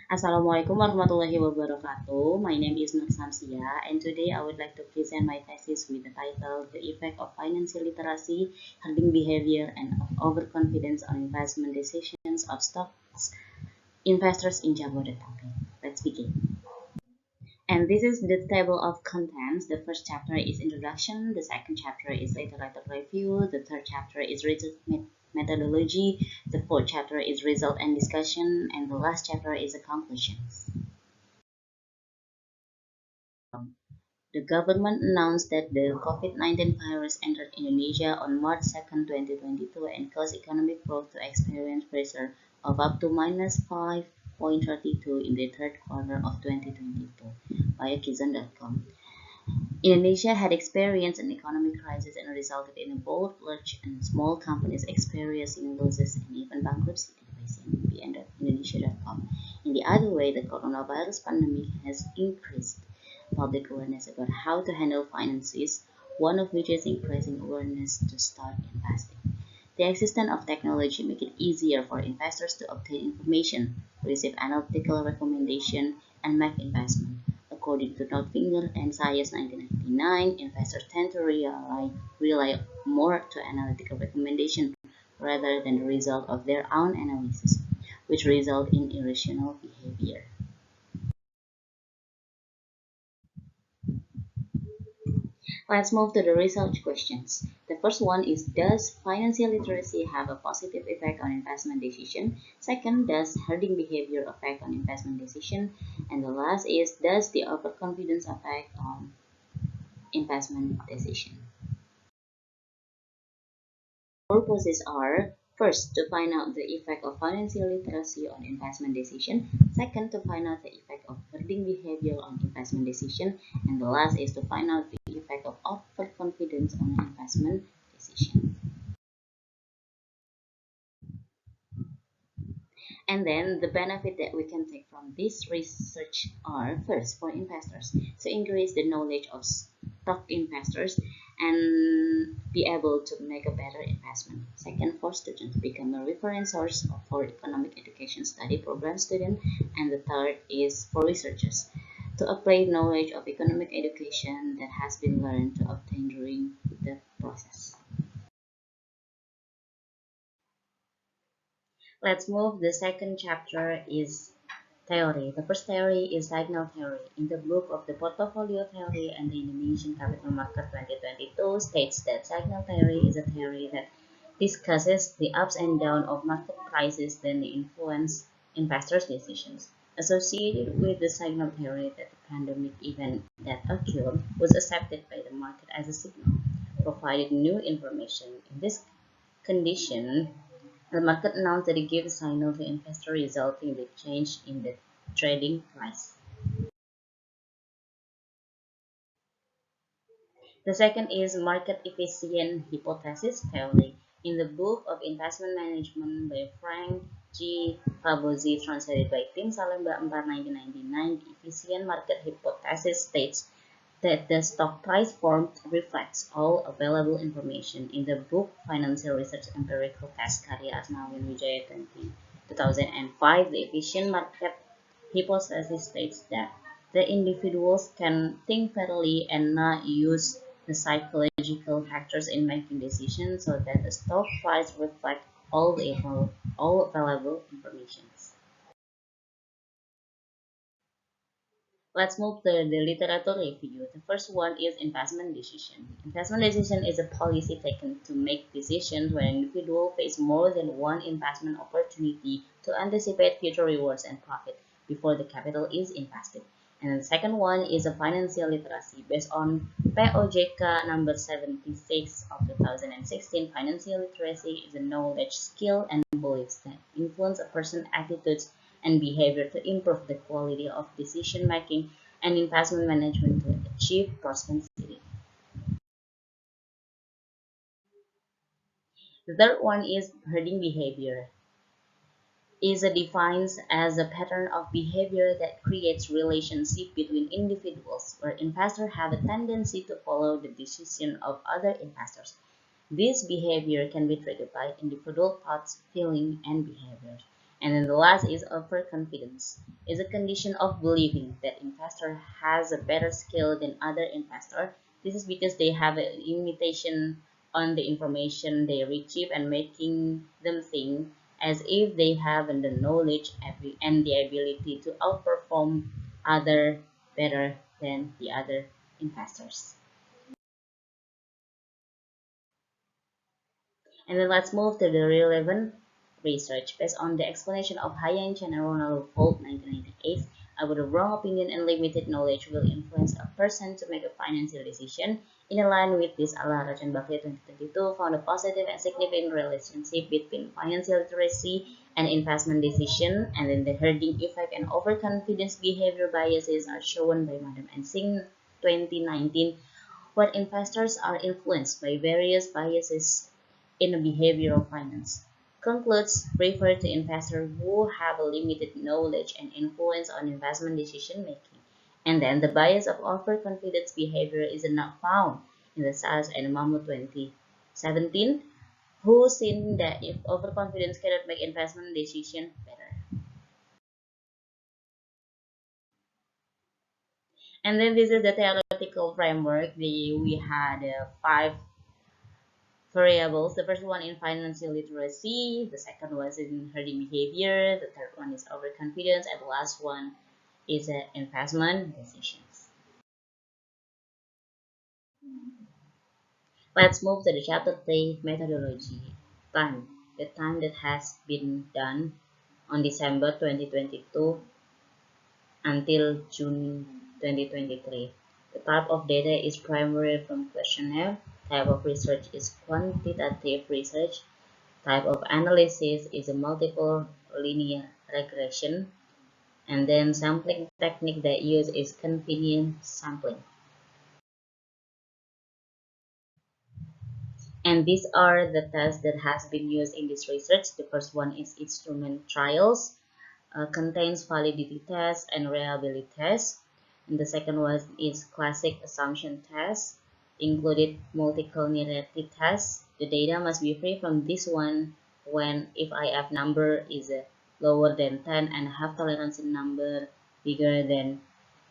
Assalamualaikum warahmatullahi wabarakatuh. My name is Nur Samsia, and today I would like to present my thesis with the title The Effect of Financial Literacy, Herding Behavior, and of Overconfidence on Investment Decisions of Stocks Investors in Jabodetabek. Let's begin. And this is the table of contents. The first chapter is introduction, the second chapter is literature review, the third chapter is result methodology, the fourth chapter is result and discussion, and the last chapter is the conclusions. The government announced that the COVID-19 virus entered Indonesia on March 2, 2022 and caused economic growth to experience pressure of up to -5.32 in the third quarter of 2022 via Kizan.com. Indonesia had experienced an economic crisis and resulted in both large and small companies experiencing losses and even bankruptcy, by CNBC.Indonesia.com. In the other way, the coronavirus pandemic has increased public awareness about how to handle finances, one of which is increasing awareness to start investing. The existence of technology makes it easier for investors to obtain information, receive analytical recommendation, and make investment. According to Notfinger and Sayers 1999, investors tend to rely more to analytical recommendation rather than the result of their own analysis, which result in irrational behavior. Let's move to the research questions. The first one is, does financial literacy have a positive effect on investment decision? Second, does herding behavior affect on investment decision? And the last is, does the overconfidence affect on investment decision? Purposes are, first, to find out the effect of financial literacy on investment decision. Second, to find out the effect of herding behavior on investment decision. And the last is to find out the effect of overconfidence on investment decision. And then the benefit that we can take from this research are, first, for investors, to increase the knowledge of stock investors and be able to make a better investment. Second, for students to become a reference source for economic education study program student. And the third is for researchers to apply knowledge of economic education that has been learned to obtain during the process. Let's move. The second chapter is theory. The first theory is signal theory. In the book of the Portfolio Theory and the Indonesian Capital Market 2022 states that signal theory is a theory that discusses the ups and downs of market prices that influence investors' decisions. Associated with the signal theory, that the pandemic event that occurred was accepted by the market as a signal, providing new information. In this condition, the market announced that it gives a signal to investors resulting in the change in the trading price. The second is market efficient hypothesis theory. In the book of investment management by Frank G. Fabozzi, translated by Tim Salemba 4, 1999, the efficient market hypothesis states that the stock price formed reflects all available information. In the book Financial Research Empirical Test Karya Asnawi Wijaya 2005, the efficient market hypothesis states that the individuals can think fairly and not use the psychological factors in making decisions, so that the stock price reflects all available information. Let's move to the literature review. The first one is investment decision. Investment decision is a policy taken to make decisions when an individual faces more than one investment opportunity to anticipate future rewards and profit before the capital is invested. And the second one is a financial literacy. Based on POJK number 76 of 2016, financial literacy is a knowledge, skill, and beliefs that influence a person's attitudes and behavior to improve the quality of decision making and investment management to achieve prosperity. The third one is herding behavior. Is defined as a pattern of behavior that creates relationship between individuals where investors have a tendency to follow the decision of other investors. This behavior can be triggered by individual thoughts, feelings, and behaviors. And then the last is overconfidence. Is a condition of believing that investor has a better skill than other investor. This is because they have an imitation on the information they retrieve and making them think as if they have the knowledge and the ability to outperform other better than the other investors. And then let's move to the relevant research. Based on the explanation of Haiyan Chen and Ronald Holt 1998, I would a wrong opinion and limited knowledge will influence a person to make a financial decision. In line with this, Al-Haraj and Bakri 2022 found a positive and significant relationship between financial literacy and investment decision, and then the herding effect and overconfidence behavior biases are shown by Madam and Singh 2019, where investors are influenced by various biases in behavioral finance. Concludes refer to investors who have a limited knowledge and influence on investment decision making. And then the bias of overconfidence behavior is not found in the SAS and Mamu 2017, who seen that if overconfidence cannot make investment decision better. And then this is the theoretical framework. We had five variables. The first one in financial literacy, the second was in herding behavior, the third one is overconfidence, and the last one is investment decisions. Let's move to the chapter 3, methodology. Time. The time that has been done on December 2022 until June 2023. The type of data is primary from questionnaire. Type of research is quantitative research. Type of analysis is a multiple linear regression, and then sampling technique that used is convenient sampling. And these are the tests that has been used in this research. The first one is instrument trials, contains validity test and reliability test. And the second one is classic assumption test, included multicollinearity test. The data must be free from this one when if IF number is lower than 10 and have tolerance number bigger than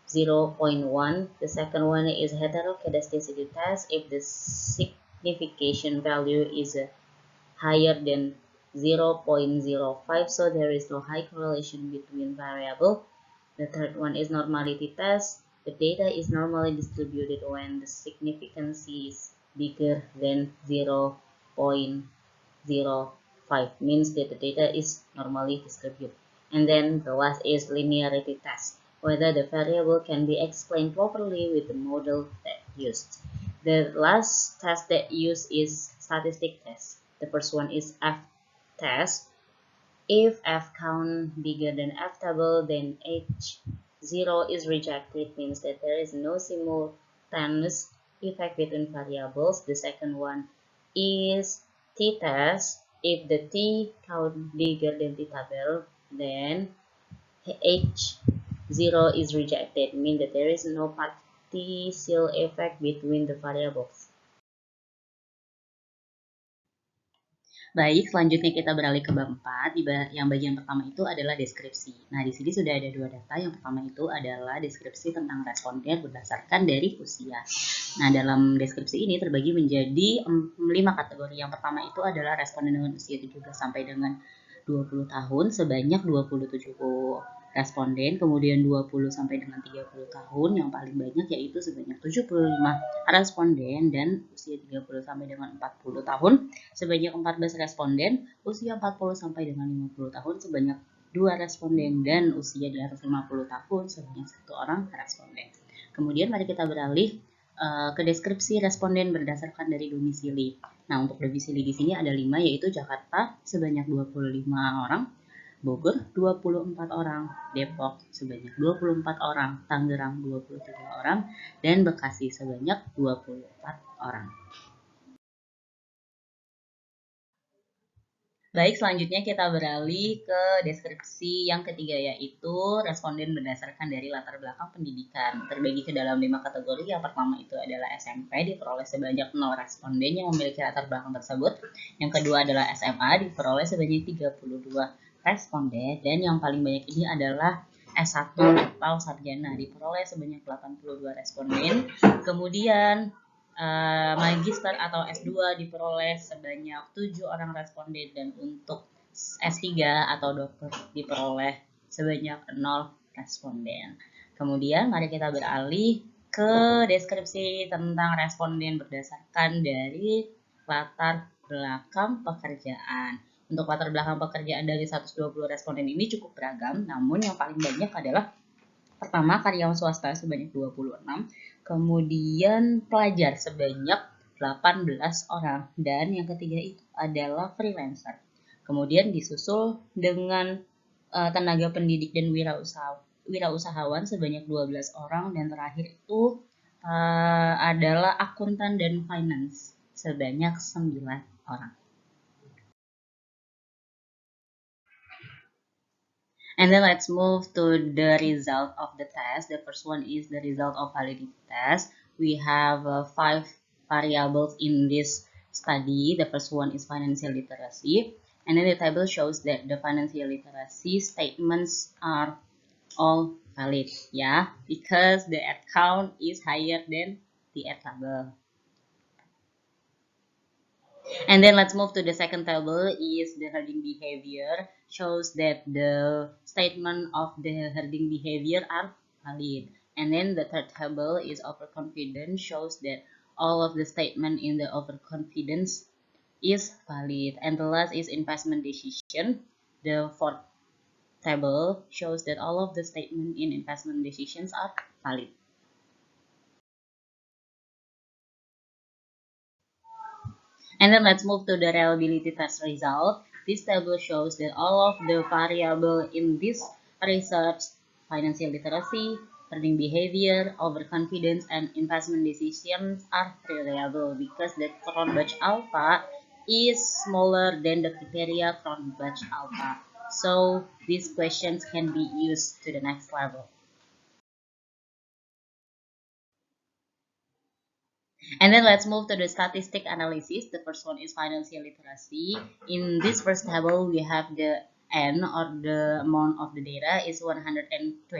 0.1. The second one is heteroscedasticity test if the signification value is higher than 0.05, so there is no high correlation between variable. The third one is normality test. The data is normally distributed when the significance is bigger than 0.05, means that the data is normally distributed. And then the last is linearity test, whether the variable can be explained properly with the model that used. The last test that used is statistic test. The first one is F test. If F count bigger than F table, then H0 is rejected, means that there is no simultaneous effect between variables. The second one is T test. If the T count bigger than T table, then H0 is rejected, means that there is no partial effect between the variables. Baik, selanjutnya kita beralih ke bab 4. Yang bagian pertama itu adalah deskripsi. Nah, di sini sudah ada dua data. Yang pertama itu adalah deskripsi tentang responden berdasarkan dari usia. Nah, dalam deskripsi ini terbagi menjadi 5 kategori. Yang pertama itu adalah responden dengan usia 17 sampai dengan 20 tahun sebanyak 27 responden, kemudian 20 sampai dengan 30 tahun yang paling banyak yaitu sebanyak 75 responden, dan usia 30 sampai dengan 40 tahun sebanyak 14 responden, usia 40 sampai dengan 50 tahun sebanyak 2 responden, dan usia di atas 50 tahun sebanyak 1 orang responden. Kemudian mari kita beralih ke deskripsi responden berdasarkan dari domisili. Nah, untuk domisili di sini ada 5, yaitu Jakarta sebanyak 25 orang, Bogor 24 orang, Depok sebanyak 24 orang, Tangerang 23 orang, dan Bekasi sebanyak 24 orang. Baik, selanjutnya kita beralih ke deskripsi yang ketiga, yaitu responden berdasarkan dari latar belakang pendidikan. Terbagi ke dalam 5 kategori. Yang pertama itu adalah SMP, diperoleh sebanyak 0 responden yang memiliki latar belakang tersebut. Yang kedua adalah SMA, diperoleh sebanyak 32 responden, dan yang paling banyak ini adalah S1 atau sarjana, diperoleh sebanyak 82 responden. Kemudian magister atau S2 diperoleh sebanyak 7 orang responden, dan untuk S3 atau dokter diperoleh sebanyak 0 responden. Kemudian mari kita beralih ke deskripsi tentang responden berdasarkan dari latar belakang pekerjaan. Untuk latar belakang pekerjaan dari 120 responden ini cukup beragam, namun yang paling banyak adalah pertama karyawan swasta sebanyak 26, kemudian pelajar sebanyak 18 orang, dan yang ketiga itu adalah freelancer. Kemudian disusul dengan tenaga pendidik dan wirausahawan sebanyak 12 orang, dan terakhir itu adalah akuntan dan finance sebanyak 9 orang. And then let's move to the result of the test. The first one is the result of validity test. We have 5 variables in this study. The first one is financial literacy. And then the table shows that the financial literacy statements are all valid, yeah, because the ad count is higher than the ad table. And then let's move to the second table is the herding behavior, shows that the statement of the herding behavior are valid. And then the third table is overconfidence, shows that all of the statement in the overconfidence is valid. And the last is investment decision. The fourth table shows that all of the statement in investment decisions are valid. And then let's move to the reliability test result. This table shows that all of the variables in this research, financial literacy, earning behavior, overconfidence, and investment decisions are reliable because the Cronbach alpha is smaller than the criteria Cronbach alpha. So these questions can be used to the next level. And then let's move to the statistic analysis. The first one is financial literacy. In this first table, we have the N, or the amount of the data, is 120.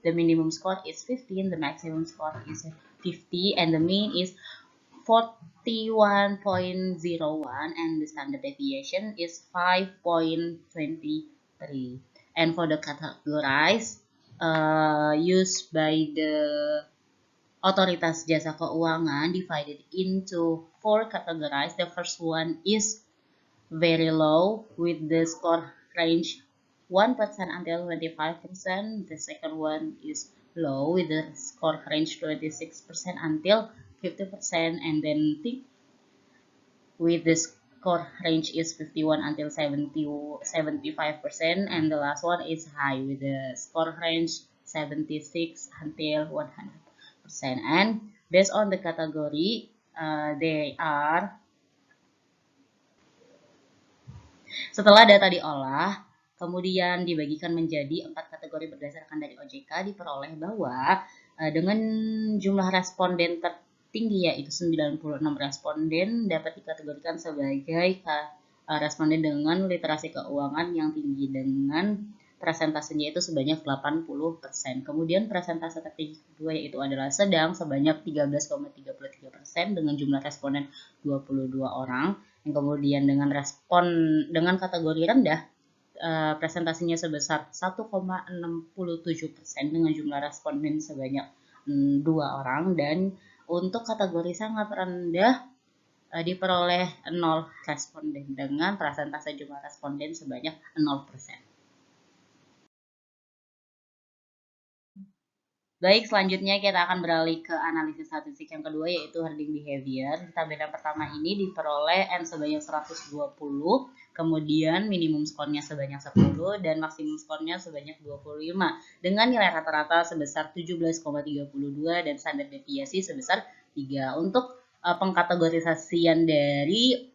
The minimum score is 15. The maximum score is 50. And the mean is 41.01. And the standard deviation is 5.23. And for the categorized, used by the Otoritas Jasa Keuangan divided into 4 categories. The first one is very low with the score range 1% until 25%. The second one is low with the score range 26% until 50%. And then thick with the score range is 51 until 75%. And the last one is high with the score range 76 until 100%. And based on the category, they are, setelah data diolah, kemudian dibagikan menjadi 4 kategori berdasarkan dari OJK, diperoleh bahwa dengan jumlah responden tertinggi yaitu 96 responden dapat dikategorikan sebagai responden dengan literasi keuangan yang tinggi dengan presentasenya itu sebanyak 80%. Kemudian presentase tertinggi kedua yaitu adalah sedang sebanyak 13,33% dengan jumlah responden 22 orang. Yang kemudian dengan kategori rendah presentasinya sebesar 1,67% dengan jumlah responden sebanyak 2 orang, dan untuk kategori sangat rendah diperoleh 0 responden dengan presentase jumlah responden sebanyak 0%. Baik, selanjutnya kita akan beralih ke analisis statistik yang kedua yaitu herding behavior. Di tabel yang pertama ini diperoleh N sebanyak 120, kemudian minimum skornya sebanyak 10 dan maksimum skornya sebanyak 25 dengan nilai rata-rata sebesar 17,32 dan standar deviasi sebesar 3. Untuk pengkategorisasian dari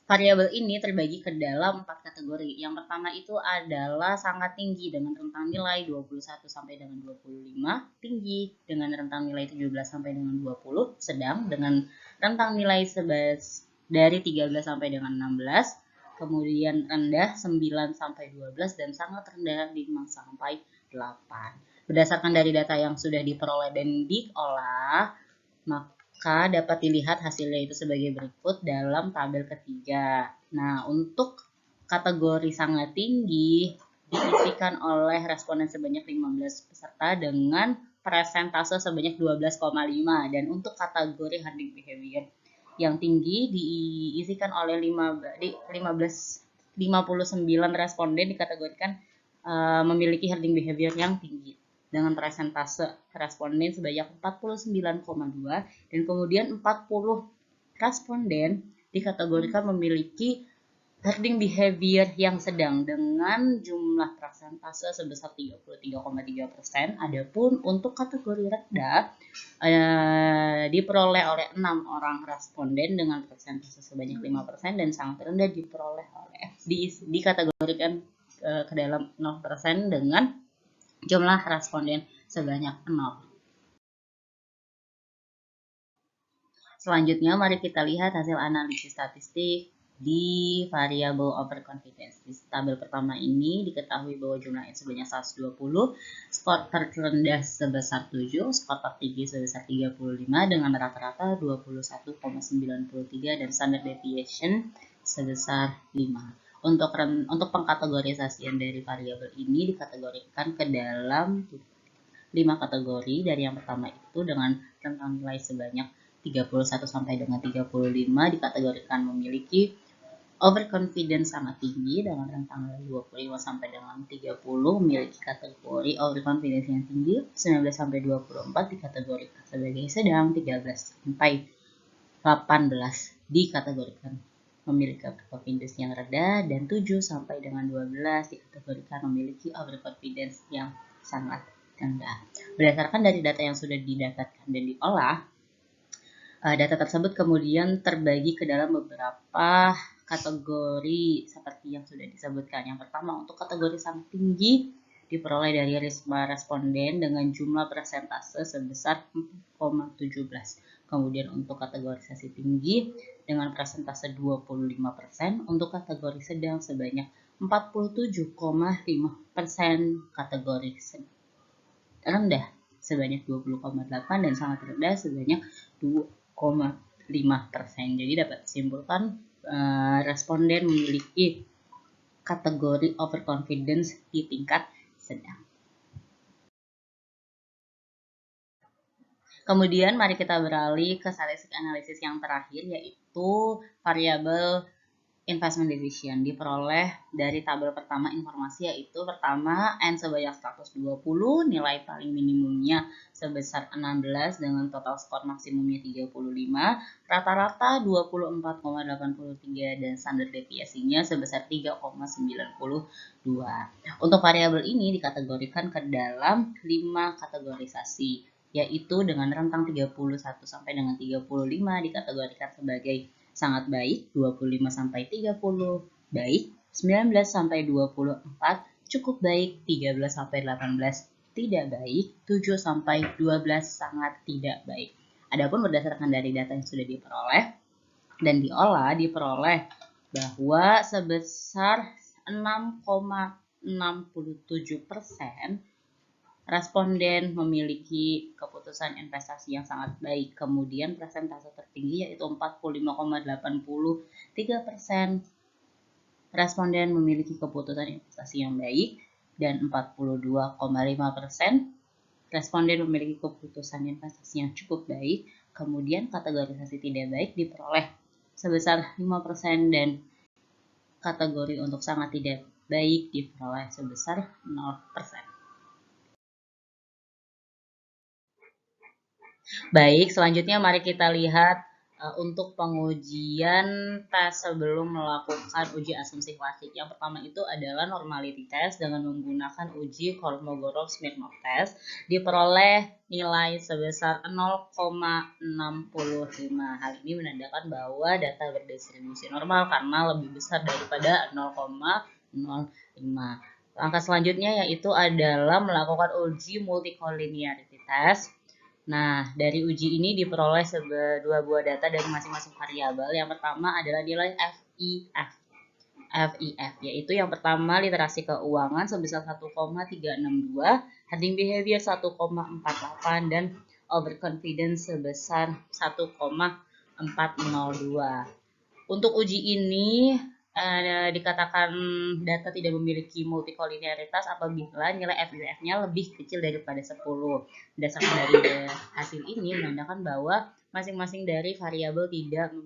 variabel ini terbagi ke dalam 4 kategori. Yang pertama itu adalah sangat tinggi dengan rentang nilai 21 sampai dengan 25, tinggi dengan rentang nilai 17 sampai dengan 20, sedang dengan rentang nilai dari 13 sampai dengan 16, kemudian rendah 9 sampai 12 dan sangat rendah 5 sampai 8. Berdasarkan dari data yang sudah diperoleh dan diolah, maka dapat dilihat hasilnya itu sebagai berikut dalam tabel ketiga. Nah, untuk kategori sangat tinggi diisikan oleh responden sebanyak 15 peserta dengan persentase sebanyak 12,5, dan untuk kategori herding behavior yang tinggi diisikan oleh 59 responden dikategorikan memiliki herding behavior yang tinggi dengan persentase responden sebanyak 49,2, dan kemudian 40 responden dikategorikan memiliki herding behavior yang sedang dengan jumlah persentase sebesar 33,3%. Adapun untuk kategori rendah diperoleh oleh 6 orang responden dengan persentase sebanyak 5% dan sangat rendah diperoleh oleh dikategorikan ke dalam 0% dengan jumlah responden sebanyak 0. Selanjutnya mari kita lihat hasil analisis statistik di variabel overconfidence. Di tabel pertama ini diketahui bahwa jumlahnya sebanyak 120, skor terendah sebesar 7, skor tertinggi sebesar 35 dengan rata-rata 21,93 dan standard deviation sebesar 5. Untuk pengkategorisasian dari variabel ini dikategorikan ke dalam 5 kategori. Dari yang pertama itu dengan rentang nilai sebanyak 31 sampai dengan 35 dikategorikan memiliki overconfidence sangat tinggi dengan rentang nilai 25 sampai dengan 30 memiliki kategori overconfidence yang tinggi, 19 sampai 24 dikategorikan sebagai sedang, 13 sampai 18 dikategorikan memiliki overconfidence yang rendah, dan 7 sampai dengan 12 dikategorikan memiliki overconfidence yang sangat rendah. Berdasarkan dari data yang sudah didapatkan dan diolah, data tersebut kemudian terbagi ke dalam beberapa kategori seperti yang sudah disebutkan. Yang pertama, untuk kategori sangat tinggi diperoleh dari responden dengan jumlah persentase sebesar 4,17. Kemudian untuk kategorisasi tinggi dengan persentase 25%, untuk kategori sedang sebanyak 47,5%, kategori rendah sebanyak 20,8 dan sangat rendah sebanyak 2,5%. Jadi dapat disimpulkan responden memiliki kategori overconfidence di tingkat sedang. Kemudian mari kita beralih ke statistik analisis yang terakhir, yaitu variabel investment decision. Diperoleh dari tabel pertama informasi, yaitu pertama N sebanyak 120, nilai paling minimumnya sebesar 16 dengan total skor maksimumnya 35, rata-rata 24,83 dan standar deviasinya sebesar 3,92. Untuk variabel ini dikategorikan ke dalam 5 kategorisasi, yaitu dengan rentang 31 sampai dengan 35 dikategorikan sebagai sangat baik, 25 sampai 30 baik, 19 sampai 24 cukup baik, 13 sampai 18 tidak baik, 7 sampai 12 sangat tidak baik. Adapun berdasarkan dari data yang sudah diperoleh dan diolah, diperoleh bahwa sebesar 6,67% responden memiliki keputusan investasi yang sangat baik. Kemudian persentase tertinggi yaitu 45,83%. Responden memiliki keputusan investasi yang baik, dan 42,5% responden memiliki keputusan investasi yang cukup baik. Kemudian kategorisasi tidak baik diperoleh sebesar 5% dan kategori untuk sangat tidak baik diperoleh sebesar 0%. Baik, selanjutnya mari kita lihat untuk pengujian tes sebelum melakukan uji asumsi klasik. Yang pertama itu adalah normality test dengan menggunakan uji Kolmogorov-Smirnov test. Diperoleh nilai sebesar 0,65. Hal ini menandakan bahwa data berdistribusi normal karena lebih besar daripada 0,05. Langkah selanjutnya yaitu adalah melakukan uji multicollinearity test. Nah, dari uji ini diperoleh dua buah data dari masing-masing variabel. Yang pertama adalah nilai FIF. FIF, yaitu yang pertama literasi keuangan sebesar 1,362, herding behavior 1,48, dan overconfidence sebesar 1,402. Untuk uji ini dikatakan data tidak memiliki multikolinearitas apabila nilai FIF-nya lebih kecil daripada 10. Berdasarkan dari hasil ini menandakan bahwa masing-masing dari variabel tidak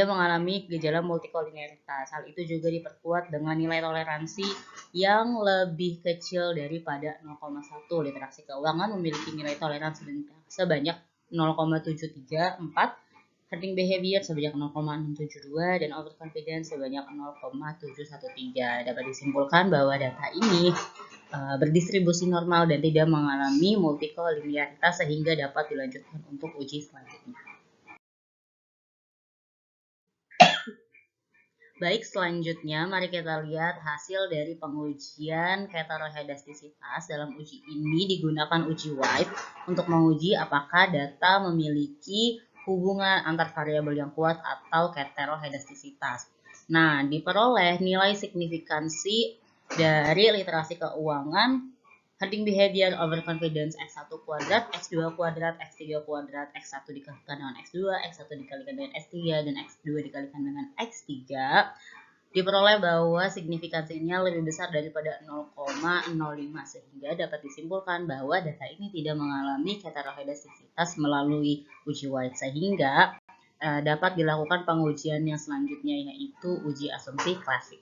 mengalami gejala multikolinearitas. Hal itu juga diperkuat dengan nilai toleransi yang lebih kecil daripada 0,1. Literasi keuangan memiliki nilai toleransi sebanyak 0,734, herding behavior sebanyak 0,672, dan overconfidence sebanyak 0,713. Dapat disimpulkan bahwa data ini berdistribusi normal dan tidak mengalami multikolinearitas sehingga dapat dilanjutkan untuk uji selanjutnya. Baik, selanjutnya mari kita lihat hasil dari pengujian heterohedastisitas. Dalam uji ini digunakan uji White untuk menguji apakah data memiliki hubungan antar variabel yang kuat atau heterohedastisitas. Nah, diperoleh nilai signifikansi dari literasi keuangan, herding behavior, overconfidence, X1 kuadrat, X2 kuadrat, X3 kuadrat, X1 dikalikan dengan X2, X1 dikalikan dengan X3, dan X2 dikalikan dengan X3, diperoleh bahwa signifikansinya lebih besar daripada 0,05, sehingga dapat disimpulkan bahwa data ini tidak mengalami heterohedastisitas melalui uji White, sehingga dapat dilakukan pengujian yang selanjutnya, yaitu uji asumsi klasik.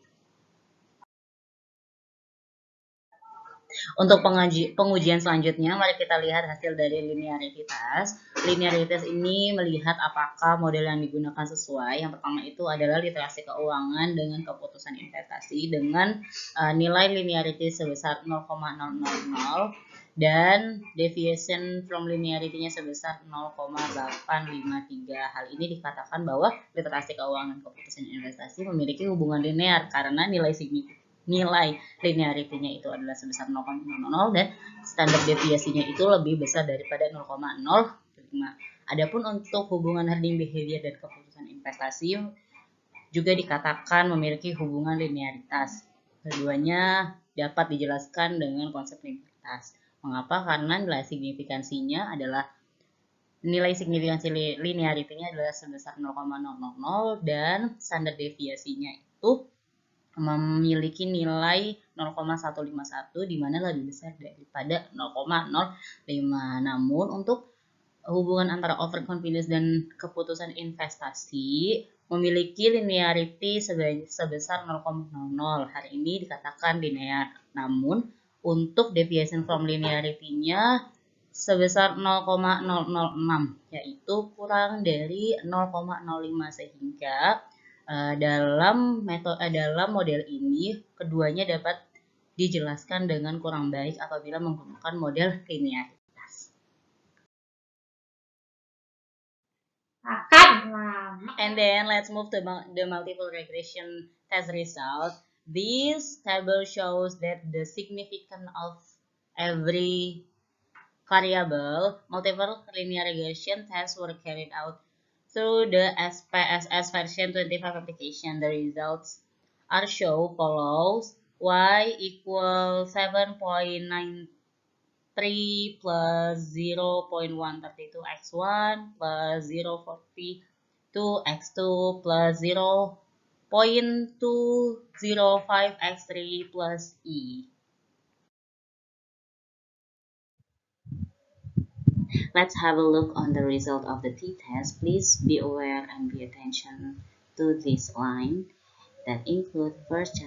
Untuk pengujian selanjutnya, mari kita lihat hasil dari linearitas. Linearitas ini melihat apakah model yang digunakan sesuai. Yang pertama itu adalah literasi keuangan dengan keputusan investasi dengan nilai linearity sebesar 0,000 dan deviation from linearity-nya sebesar 0,853. Hal ini dikatakan bahwa literasi keuangan keputusan investasi memiliki hubungan linear karena nilai linearity-nya itu adalah sebesar 0,00 dan standar deviasinya itu lebih besar daripada 0,05. Adapun untuk hubungan herding behavior dan keputusan investasi juga dikatakan memiliki hubungan linearitas. Keduanya dapat dijelaskan dengan konsep linearitas. Mengapa? Karena nilai signifikansinya adalah nilai signifikansi linearity-nya adalah sebesar 0,000 dan standar deviasinya itu memiliki nilai 0,151 di mana lebih besar daripada 0,05. Namun untuk hubungan antara overconfidence dan keputusan investasi memiliki linearity sebesar 0,00. Hari ini dikatakan linear. Namun untuk deviation from linearity-nya sebesar 0,006, yaitu kurang dari 0,05, sehingga dalam model ini keduanya dapat dijelaskan dengan kurang baik apabila menggunakan model linearitas. And then let's move to the multiple regression test result. This table shows that the significance of every variable multiple linear regression tests were carried out through the SPSS version 25 application. The results are shown follows: y equals 7.93 plus 0.132 x1 plus 0.42 x2 plus 0.205 x3 plus e. Let's have a look on the result of the t-test. Please be aware and pay attention to this line that include first,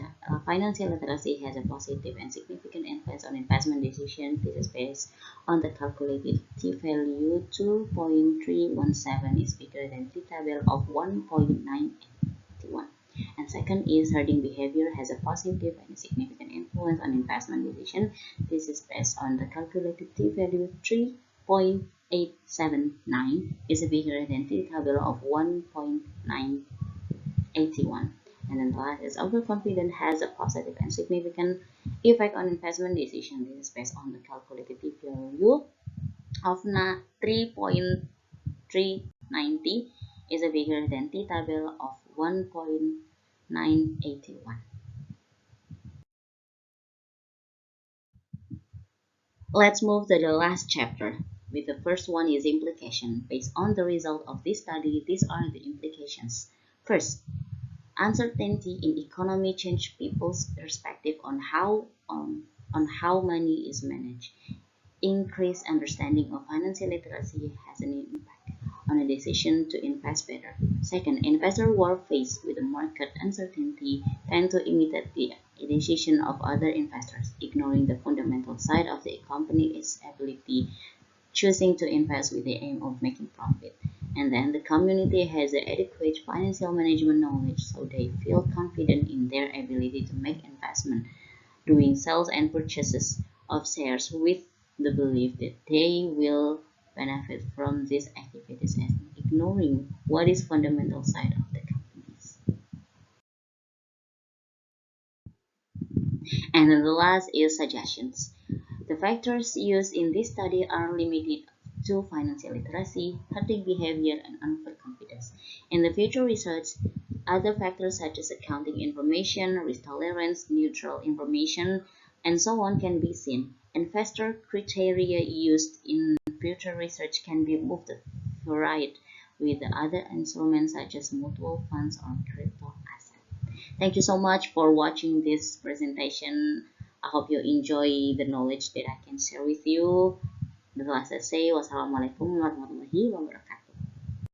financial literacy has a positive and significant influence on investment decision. This is based on the calculated t-value 2.317 is bigger than t-table of 1.981. And second is herding behavior has a positive and significant influence on investment decision. This is based on the calculated t-value 3.879 is bigger than t-table of 1.981. And then the last is overconfidence has a positive and significant effect on investment decision. This is based on the calculated t-value of 3.390 is bigger than t-table of 1.981. Let's move to the last chapter. With the first one is implication. Based on the result of this study, these are the implications. First, uncertainty in economy change people's perspective on how money is managed. Increased understanding of financial literacy has an impact on a decision to invest better. Second, investors who are faced with the market uncertainty tend to imitate the decision of other investors, ignoring the fundamental side of the company's ability, choosing to invest with the aim of making profit. And then the community has adequate financial management knowledge, so they feel confident in their ability to make investment, doing sales and purchases of shares with the belief that they will benefit from these activities and ignoring what is fundamental side of the companies. And then the last is suggestions. The factors used in this study are limited to financial literacy, herding behavior, and overconfidence. In the future research, other factors such as accounting information, risk tolerance, neutral information, and so on can be seen. Investor criteria used in future research can be moved to varied with other instruments such as mutual funds or crypto assets. Thank you so much for watching this presentation. I hope you enjoy the knowledge that I can share with you. The last essay, wassalamualaikum warahmatullahi wabarakatuh.